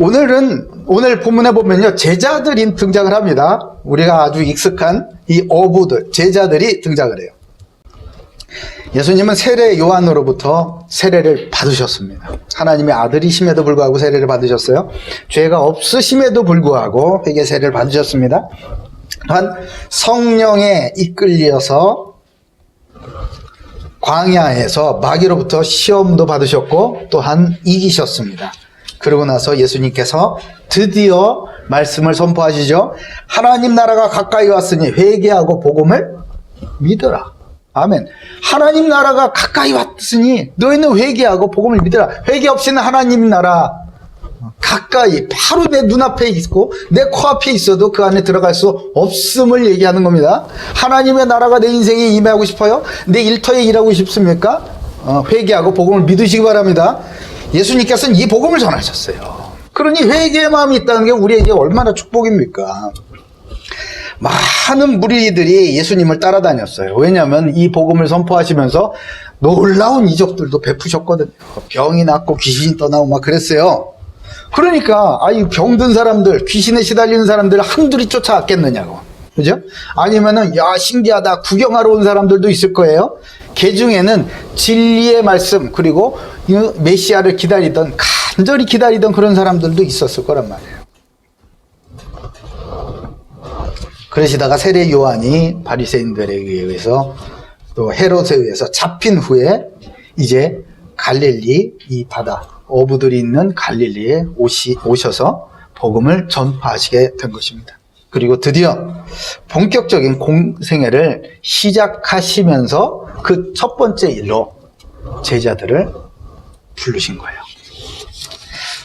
오늘 본문에 보면요, 제자들이 등장을 합니다. 우리가 아주 익숙한 이 어부들, 제자들이 등장을 해요. 예수님은 세례 요한으로부터 세례를 받으셨습니다. 하나님의 아들이심에도 불구하고 세례를 받으셨어요. 죄가 없으심에도 불구하고 회개 세례를 받으셨습니다. 또한 성령에 이끌려서 광야에서 마귀로부터 시험도 받으셨고 또한 이기셨습니다. 그러고 나서 예수님께서 드디어 말씀을 선포하시죠. 하나님 나라가 가까이 왔으니 회개하고 복음을 믿어라. 아멘. 하나님 나라가 가까이 왔으니 너희는 회개하고 복음을 믿어라. 회개 없이는 하나님 나라 가까이 바로 내 눈앞에 있고 내 코앞에 있어도 그 안에 들어갈 수 없음을 얘기하는 겁니다. 하나님의 나라가 내 인생에 임하고 싶어요? 내 일터에 일하고 싶습니까? 회개하고 복음을 믿으시기 바랍니다. 예수님께서는 이 복음을 전하셨어요. 그러니 회개의 마음이 있다는 게 우리에게 얼마나 축복입니까? 많은 무리들이 예수님을 따라다녔어요. 왜냐하면 이 복음을 선포하시면서 놀라운 이적들도 베푸셨거든요. 병이 낫고 귀신이 떠나고 막 그랬어요. 그러니까 병든 사람들, 귀신에 시달리는 사람들을 한둘이 쫓아왔겠느냐고. 그죠? 아니면은 야 신기하다 구경하러 온 사람들도 있을 거예요. 그 중에는 진리의 말씀 그리고 메시아를 기다리던 간절히 기다리던 그런 사람들도 있었을 거란 말이에요. 그러시다가 세례 요한이 바리새인들에 의해서 또 헤롯에 의해서 잡힌 후에 이제 갈릴리 이 바다 어부들이 있는 갈릴리에 오셔서 복음을 전파하시게 된 것입니다. 그리고 드디어 본격적인 공생애를 시작하시면서 그 첫 번째 일로 제자들을 부르신 거예요.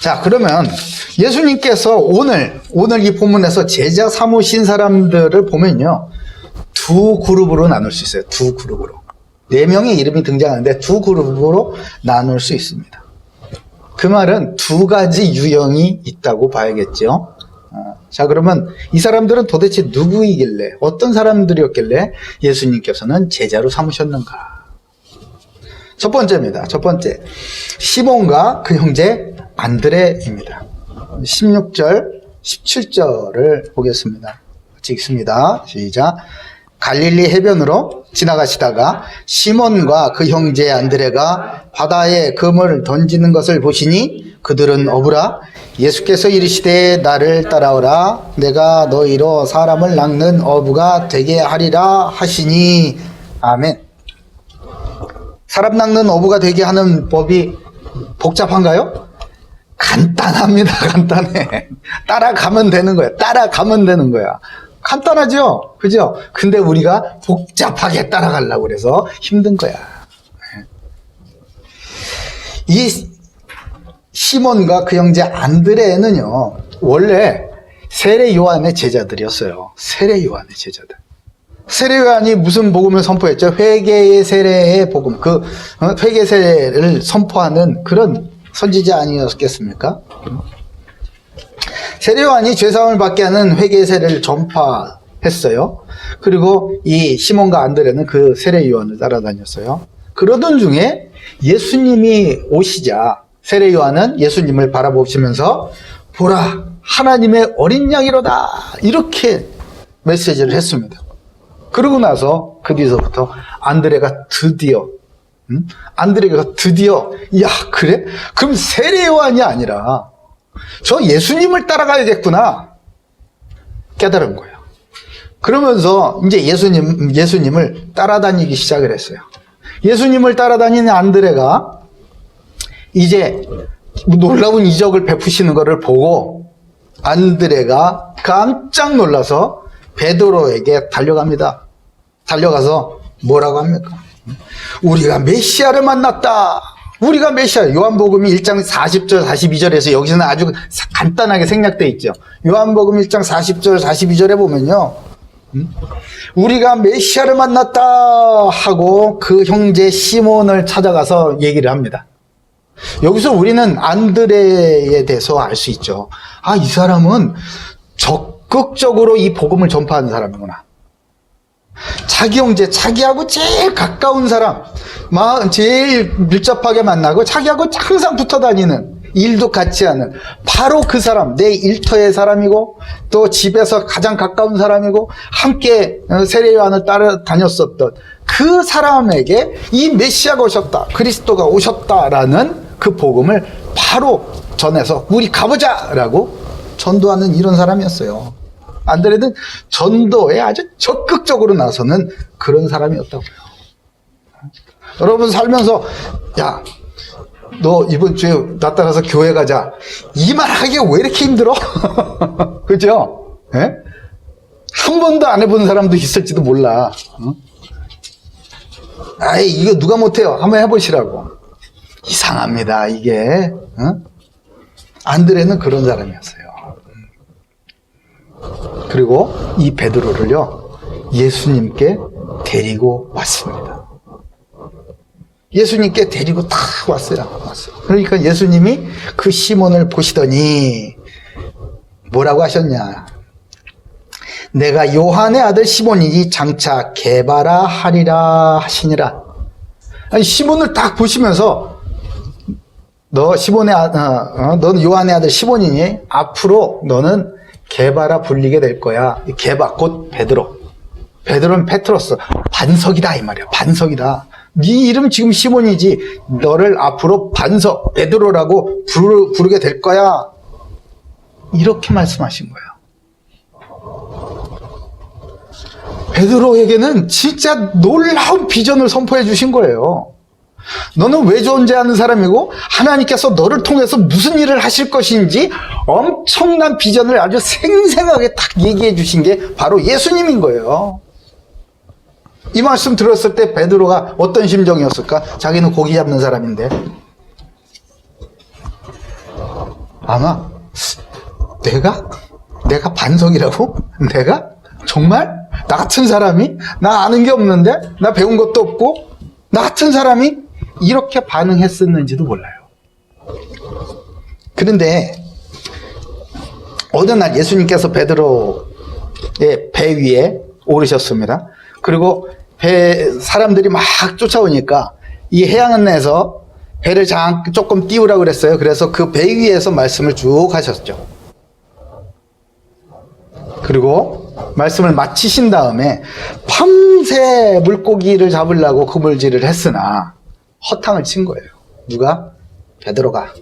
자, 그러면 예수님께서 오늘 이 본문에서 제자 삼으신 사람들을 보면요, 두 그룹으로 나눌 수 있어요. 두 그룹으로. 4명의 이름이 등장하는데 두 그룹으로 나눌 수 있습니다. 그 말은 두 가지 유형이 있다고 봐야겠죠. 자, 그러면 이 사람들은 도대체 누구이길래, 어떤 사람들이었길래 예수님께서는 제자로 삼으셨는가? 첫 번째입니다. 첫 번째, 시몬과 그 형제 안드레입니다. 16절, 17절을 보겠습니다. 같이 읽습니다. 시작. 갈릴리 해변으로 지나가시다가 시몬과 그 형제 안드레가 바다에 그물을 던지는 것을 보시니 그들은 어부라. 예수께서 이르시되 나를 따라오라. 내가 너희로 사람을 낚는 어부가 되게 하리라 하시니. 아멘. 사람 낚는 어부가 되게 하는 법이 복잡한가요? 간단합니다. 간단해. 따라가면 되는 거야. 따라가면 되는 거야. 간단하죠? 그죠? 근데 우리가 복잡하게 따라가려고 그래서 힘든 거야. 이 시몬과 그 형제 안드레는요, 원래 세례 요한의 제자들이었어요. 세례 요한의 제자들. 세례 요한이 무슨 복음을 선포했죠? 회개의 세례의 복음. 회개 세례를 선포하는 그런 선지자 아니었겠습니까? 세례 요한이 죄사함을 받게 하는 회개 세례를 전파했어요. 그리고 이 시몬과 안드레는 그 세례 요한을 따라다녔어요. 그러던 중에 예수님이 오시자 세례 요한은 예수님을 바라보시면서 보라 하나님의 어린 양이로다 이렇게 메시지를 했습니다. 그러고 나서 그 뒤서부터 안드레가 드디어 야 그래? 그럼 세례 요한이 아니라 저 예수님을 따라가야겠구나 깨달은 거예요. 그러면서 이제 예수님을 따라다니기 시작을 했어요. 예수님을 따라다니는 안드레가 이제 놀라운 이적을 베푸시는 것을 보고 안드레가 깜짝 놀라서 베드로에게 달려갑니다. 달려가서 뭐라고 합니까? 우리가 메시아를 만났다. 우리가 메시아. 요한복음 1장 40절 42절에서 여기서는 아주 간단하게 생략되어 있죠. 요한복음 1장 40절 42절에 보면요, 우리가 메시아를 만났다 하고 그 형제 시몬을 찾아가서 얘기를 합니다. 여기서 우리는 안드레에 대해서 알 수 있죠. 아, 이 사람은 적극적으로 이 복음을 전파하는 사람이구나. 자기 형제, 자기하고 제일 가까운 사람, 제일 밀접하게 만나고 자기하고 항상 붙어 다니는 일도 같지 않은 바로 그 사람, 내 일터의 사람이고 또 집에서 가장 가까운 사람이고 함께 세례요한을 따라다녔었던 그 사람에게 이 메시아가 오셨다, 그리스도가 오셨다라는 그 복음을 바로 전해서 우리 가보자 라고 전도하는 이런 사람이었어요. 안드레는 전도에 아주 적극적으로 나서는 그런 사람이었다고요. 여러분 살면서 야, 너 이번 주에 나 따라서 교회 가자, 이 말 하기가 왜 이렇게 힘들어? 그죠? 예? 한 번도 안 해본 사람도 있을지도 몰라. 아이, 이거 누가 못해요? 한번 해보시라고. 이상합니다, 이게. 안드레는 그런 사람이었어요. 그리고 이 베드로를요, 예수님께 데리고 왔습니다. 예수님께 데리고 딱 왔어요. 그러니까 예수님이 그 시몬을 보시더니 뭐라고 하셨냐? 내가 요한의 아들 시몬이니 장차 게바라 하리라 하시니라. 아니, 시몬을 딱 보시면서 너는 요한의 아들 시몬이니 앞으로 너는 게바라 불리게 될 거야. 게바 곧 베드로. 베드로는 페트로스, 반석이다 이 말이야. 반석이다. 네 이름 지금 시몬이지, 너를 앞으로 반석 베드로라고 부르게 될 거야. 이렇게 말씀하신 거예요. 베드로에게는 진짜 놀라운 비전을 선포해 주신 거예요. 너는 왜 존재하는 사람이고 하나님께서 너를 통해서 무슨 일을 하실 것인지 엄청난 비전을 아주 생생하게 딱 얘기해 주신 게 바로 예수님인 거예요. 이 말씀 들었을 때 베드로가 어떤 심정이었을까? 자기는 고기 잡는 사람인데 아마 내가 반석이라고? 내가? 정말? 나 같은 사람이? 나 아는 게 없는데? 나 배운 것도 없고? 나 같은 사람이? 이렇게 반응했었는지도 몰라요. 그런데 어느 날 예수님께서 베드로의 배 위에 오르셨습니다. 그리고 사람들이 막 쫓아오니까 이 해안에서 배를 조금 띄우라고 그랬어요. 그래서 그 배 위에서 말씀을 쭉 하셨죠. 그리고 말씀을 마치신 다음에 밤새 물고기를 잡으려고 그물질을 했으나 허탕을 친 거예요. 누가? 베드로가.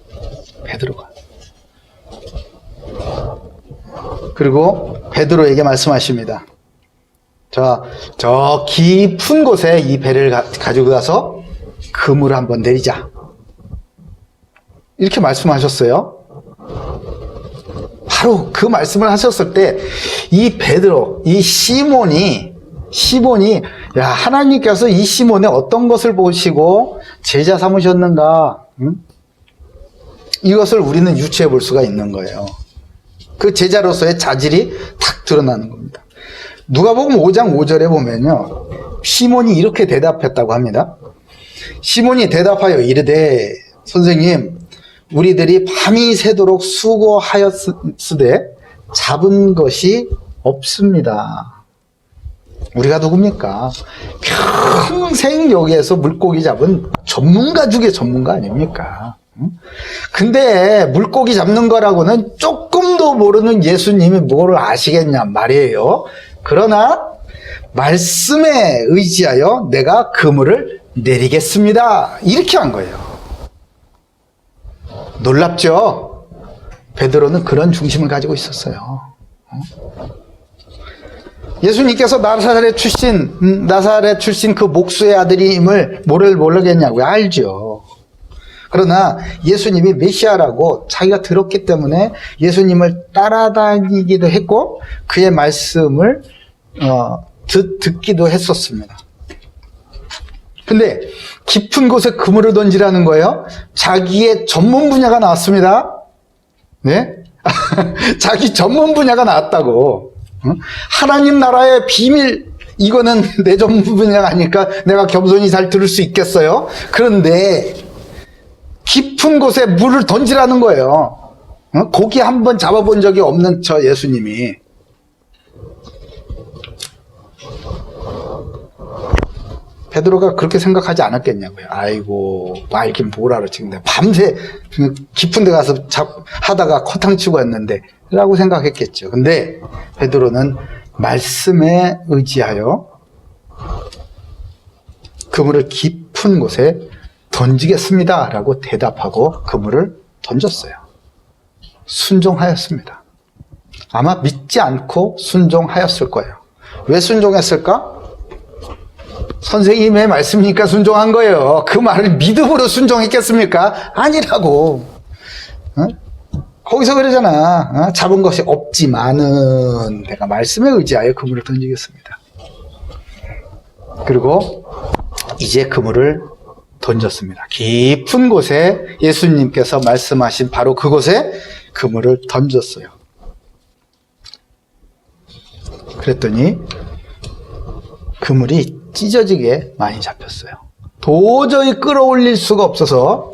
그리고 베드로에게 말씀하십니다. 저 깊은 곳에 이 배를 가지고 가서 그물을 한번 내리자. 이렇게 말씀하셨어요. 바로 그 말씀을 하셨을 때 이 베드로, 이 시몬이 야, 하나님께서 이 시몬의 어떤 것을 보시고 제자 삼으셨는가? 이것을 우리는 유추해 볼 수가 있는 거예요. 그 제자로서의 자질이 탁 드러나는 겁니다. 누가복음 5장 5절에 보면요, 시몬이 이렇게 대답했다고 합니다. 시몬이 대답하여 이르되 선생님, 우리들이 밤이 새도록 수고하였으되 잡은 것이 없습니다. 우리가 누굽니까? 평생 여기에서 물고기 잡은 전문가 중에 전문가 아닙니까? 근데 물고기 잡는 거라고는 조금도 모르는 예수님이 뭐를 아시겠냐 말이에요. 그러나 말씀에 의지하여 내가 그물을 내리겠습니다. 이렇게 한 거예요. 놀랍죠? 베드로는 그런 중심을 가지고 있었어요. 예수님께서 나사렛 출신 그 목수의 아들임을 모르겠냐고요? 알죠. 그러나 예수님이 메시아라고 자기가 들었기 때문에 예수님을 따라다니기도 했고 그의 말씀을 듣기도 했었습니다. 근데 깊은 곳에 그물을 던지라는 거예요. 자기의 전문 분야가 나왔습니다. 네? 자기 전문 분야가 나왔다고. 하나님 나라의 비밀, 이거는 내 전문 분야가 아니까 내가 겸손히 잘 들을 수 있겠어요. 그런데 깊은 곳에 물을 던지라는 거예요. 고기 한번 잡아본 적이 없는 저 베드로가 그렇게 생각하지 않았겠냐고요. 아이고, 알긴 뭘 알아, 지금 내가 밤새 깊은 데 가서 하다가 커탕 치고 왔는데, 라고 생각했겠죠. 근데 베드로는 말씀에 의지하여 그물을 깊은 곳에 던지겠습니다. 라고 대답하고 그물을 던졌어요. 순종하였습니다. 아마 믿지 않고 순종하였을 거예요. 왜 순종했을까? 선생님의 말씀이니까 순종한 거예요. 그 말을 믿음으로 순종했겠습니까? 아니라고. 어? 거기서 그러잖아. 잡은 것이 없지만은 내가 말씀에 의지하여 그물을 던지겠습니다. 그리고 이제 그물을 던졌습니다. 깊은 곳에 예수님께서 말씀하신 바로 그곳에 그물을 던졌어요. 그랬더니 그물이 찢어지게 많이 잡혔어요. 도저히 끌어올릴 수가 없어서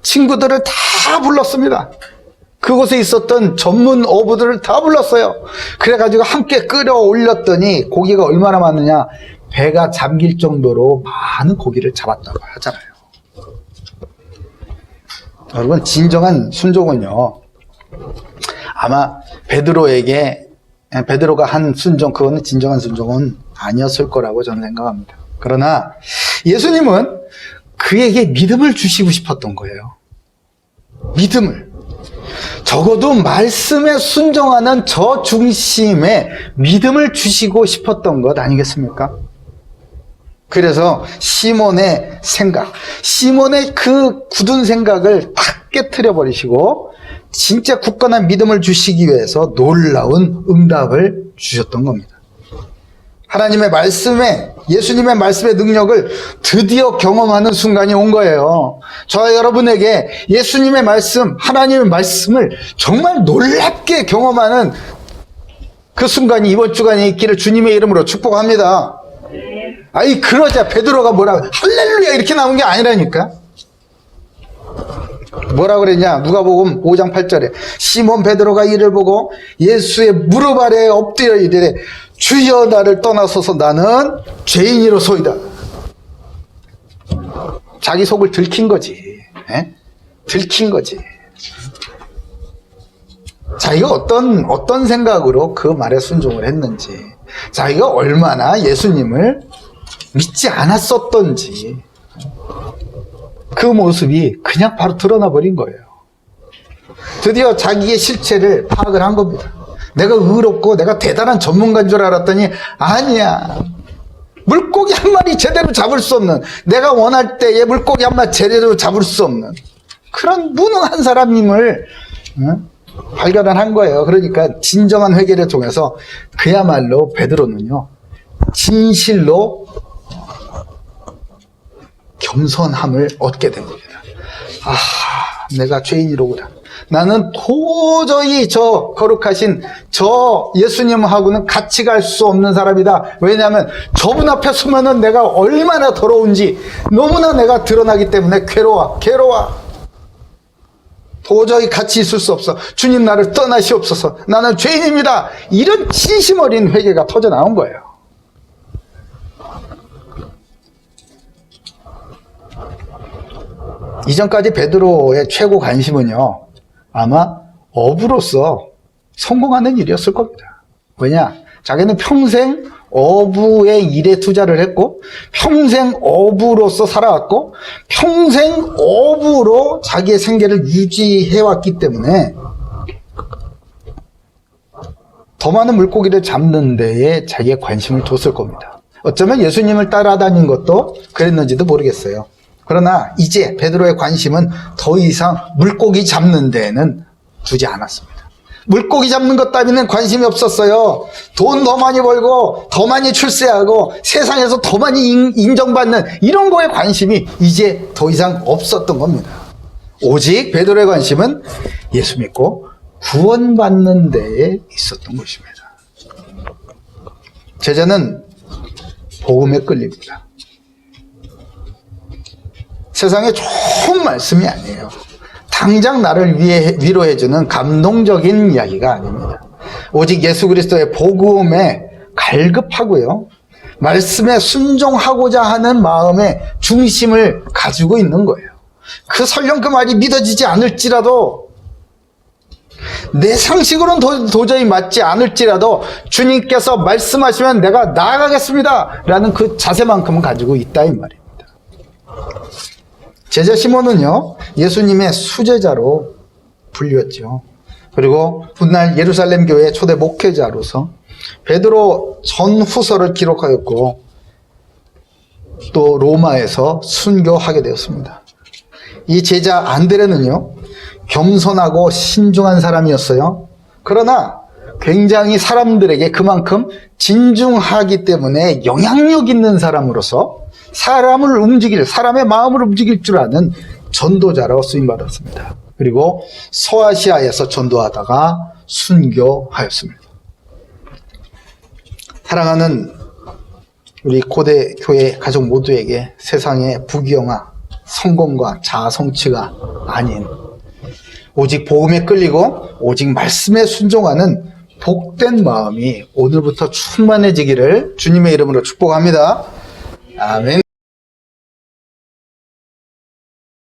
친구들을 다 불렀습니다. 그곳에 있었던 전문 어부들을 다 불렀어요. 그래가지고 함께 끌어올렸더니 고기가 얼마나 많느냐, 배가 잠길 정도로 많은 고기를 잡았다고 하잖아요. 여러분, 진정한 순종은요, 아마 베드로가 한 순종, 그거는 진정한 순종은 아니었을 거라고 저는 생각합니다. 그러나 예수님은 그에게 믿음을 주시고 싶었던 거예요. 믿음을. 적어도 말씀에 순종하는 저 중심에 믿음을 주시고 싶었던 것 아니겠습니까? 그래서 시몬의 생각, 시몬의 그 굳은 생각을 탁 깨트려 버리시고 진짜 굳건한 믿음을 주시기 위해서 놀라운 응답을 주셨던 겁니다. 하나님의 말씀에, 예수님의 말씀의 능력을 드디어 경험하는 순간이 온 거예요. 저와 여러분에게 예수님의 말씀, 하나님의 말씀을 정말 놀랍게 경험하는 그 순간이 이번 주간에 있기를 주님의 이름으로 축복합니다. 아니, 그러자 베드로가 뭐라고, 할렐루야 이렇게 나온 게 아니라니까. 뭐라 그랬냐? 누가복음 5장 8절에 시몬 베드로가 이를 보고 예수의 무릎 아래에 엎드려 이르되 주여 나를 떠나소서 나는 죄인이로소이다. 자기 속을 들킨 거지. 에? 들킨 거지. 자기가 어떤 생각으로 그 말에 순종을 했는지, 자기가 얼마나 예수님을 믿지 않았었던지, 그 모습이 그냥 바로 드러나 버린 거예요. 드디어 자기의 실체를 파악을 한 겁니다. 내가 의롭고 내가 대단한 전문가인 줄 알았더니 아니야. 물고기 한 마리 제대로 잡을 수 없는, 내가 원할 때에 물고기 한 마리 제대로 잡을 수 없는 그런 무능한 사람임을 발견을 한 거예요. 그러니까 진정한 회개를 통해서 그야말로 베드로는요, 진실로 겸손함을 얻게 된 겁니다. 아, 내가 죄인이로구나. 나는 도저히 저 거룩하신 저 예수님하고는 같이 갈 수 없는 사람이다. 왜냐하면 저분 앞에 서면은 내가 얼마나 더러운지 너무나 내가 드러나기 때문에 괴로워. 도저히 같이 있을 수 없어. 주님 나를 떠나시옵소서. 나는 죄인입니다. 이런 진심 어린 회개가 터져 나온 거예요. 이전까지 베드로의 최고 관심은요, 아마 어부로서 성공하는 일이었을 겁니다. 왜냐? 자기는 평생 어부의 일에 투자를 했고, 평생 어부로서 살아왔고, 평생 어부로 자기의 생계를 유지해왔기 때문에 더 많은 물고기를 잡는 데에 자기의 관심을 뒀을 겁니다. 어쩌면 예수님을 따라다닌 것도 그랬는지도 모르겠어요. 그러나 이제 베드로의 관심은 더 이상 물고기 잡는 데에는 두지 않았습니다. 물고기 잡는 것 따위는 관심이 없었어요. 돈 더 많이 벌고 더 많이 출세하고 세상에서 더 많이 인정받는 이런 거에 관심이 이제 더 이상 없었던 겁니다. 오직 베드로의 관심은 예수 믿고 구원받는 데에 있었던 것입니다. 제자는 복음에 끌립니다. 세상에 좋은 말씀이 아니에요. 당장 나를 위로해주는 감동적인 이야기가 아닙니다. 오직 예수 그리스도의 복음에 갈급하고요, 말씀에 순종하고자 하는 마음의 중심을 가지고 있는 거예요. 설령 그 말이 믿어지지 않을지라도, 내 상식으로는 도저히 맞지 않을지라도 주님께서 말씀하시면 내가 나아가겠습니다 라는 그 자세만큼은 가지고 있다 이 말입니다. 제자 시몬은요, 예수님의 수제자로 불렸죠. 그리고 훗날 예루살렘 교회 초대 목회자로서 베드로 전후서를 기록하였고, 또 로마에서 순교하게 되었습니다. 이 제자 안드레는요, 겸손하고 신중한 사람이었어요. 그러나 굉장히 사람들에게 그만큼 진중하기 때문에 영향력 있는 사람으로서 사람의 마음을 움직일 줄 아는 전도자로 쓰임받았습니다. 그리고 소아시아에서 전도하다가 순교하였습니다. 사랑하는 우리 고대 교회 가족 모두에게 세상의 부귀영화, 성공과 자아 성취가 아닌 오직 복음에 끌리고 오직 말씀에 순종하는 복된 마음이 오늘부터 충만해지기를 주님의 이름으로 축복합니다. 아멘.